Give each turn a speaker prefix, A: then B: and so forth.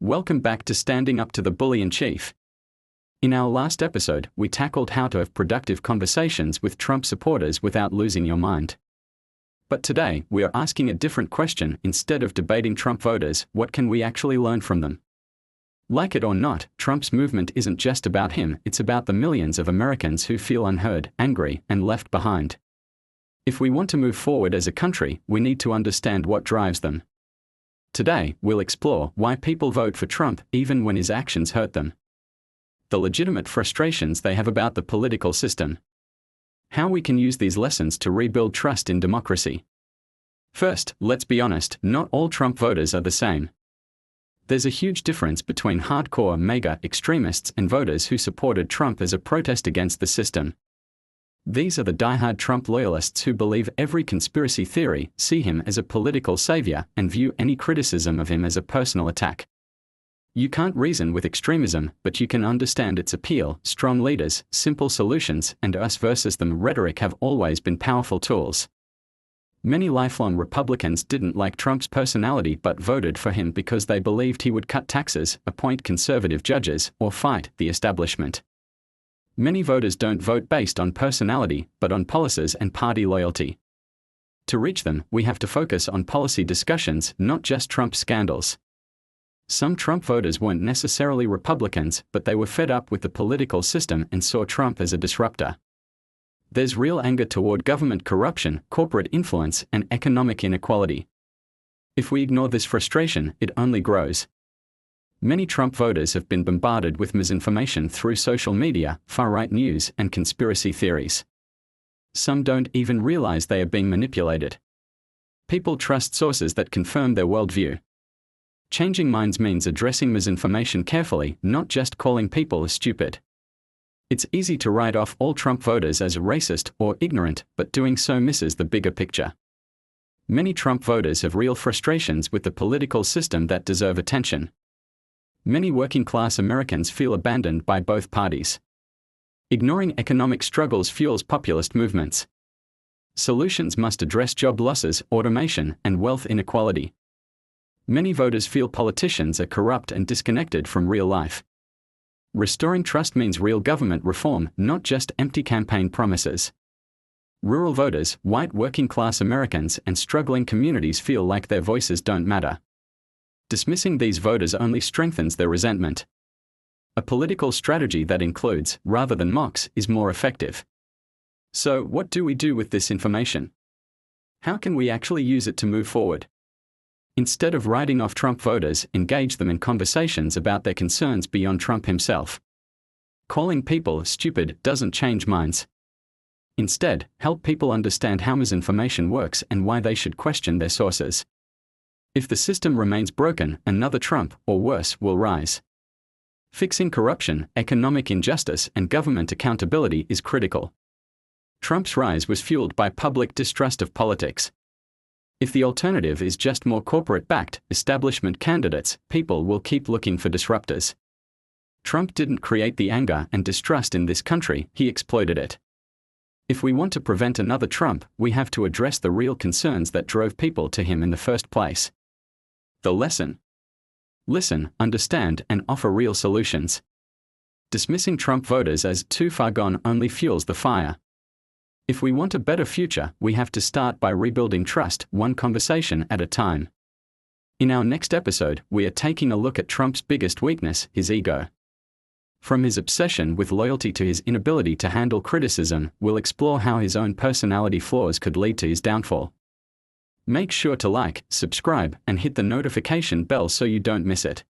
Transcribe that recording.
A: Welcome back to Standing Up to the Bully in Chief. In our last episode, we tackled how to have productive conversations with Trump supporters without losing your mind. But today, we are asking a different question. Instead of debating Trump voters, what can we actually learn from them? Like it or not, Trump's movement isn't just about him, it's about the millions of Americans who feel unheard, angry, and left behind. If we want to move forward as a country, we need to understand what drives them. Today, we'll explore why people vote for Trump even when his actions hurt them. The legitimate frustrations they have about the political system. How we can use these lessons to rebuild trust in democracy. First, let's be honest, not all Trump voters are the same. There's a huge difference between hardcore MAGA extremists and voters who supported Trump as a protest against the system. These are the diehard Trump loyalists who believe every conspiracy theory, see him as a political savior, and view any criticism of him as a personal attack. You can't reason with extremism, but you can understand its appeal. Strong leaders, simple solutions, and us versus them rhetoric have always been powerful tools. Many lifelong Republicans didn't like Trump's personality but voted for him because they believed he would cut taxes, appoint conservative judges, or fight the establishment. Many voters don't vote based on personality, but on policies and party loyalty. To reach them, we have to focus on policy discussions, not just Trump scandals. Some Trump voters weren't necessarily Republicans, but they were fed up with the political system and saw Trump as a disruptor. There's real anger toward government corruption, corporate influence, and economic inequality. If we ignore this frustration, it only grows. Many Trump voters have been bombarded with misinformation through social media, far-right news, and conspiracy theories. Some don't even realize they are being manipulated. People trust sources that confirm their worldview. Changing minds means addressing misinformation carefully, not just calling people stupid. It's easy to write off all Trump voters as racist or ignorant, but doing so misses the bigger picture. Many Trump voters have real frustrations with the political system that deserve attention. Many working-class Americans feel abandoned by both parties. Ignoring economic struggles fuels populist movements. Solutions must address job losses, automation, and wealth inequality. Many voters feel politicians are corrupt and disconnected from real life. Restoring trust means real government reform, not just empty campaign promises. Rural voters, white working-class Americans, and struggling communities feel like their voices don't matter. Dismissing these voters only strengthens their resentment. A political strategy that includes, rather than mocks, is more effective. So, what do we do with this information? How can we actually use it to move forward? Instead of writing off Trump voters, engage them in conversations about their concerns beyond Trump himself. Calling people stupid doesn't change minds. Instead, help people understand how misinformation works and why they should question their sources. If the system remains broken, another Trump, or worse, will rise. Fixing corruption, economic injustice, and government accountability is critical. Trump's rise was fueled by public distrust of politics. If the alternative is just more corporate-backed, establishment candidates, people will keep looking for disruptors. Trump didn't create the anger and distrust in this country, he exploited it. If we want to prevent another Trump, we have to address the real concerns that drove people to him in the first place. The lesson: listen, understand, and offer real solutions. Dismissing Trump voters as too far gone only fuels the fire. If we want a better future, we have to start by rebuilding trust, one conversation at a time. In our next episode, we are taking a look at Trump's biggest weakness, his ego. From his obsession with loyalty to his inability to handle criticism, we'll explore how his own personality flaws could lead to his downfall. Make sure to like, subscribe, and hit the notification bell so you don't miss it.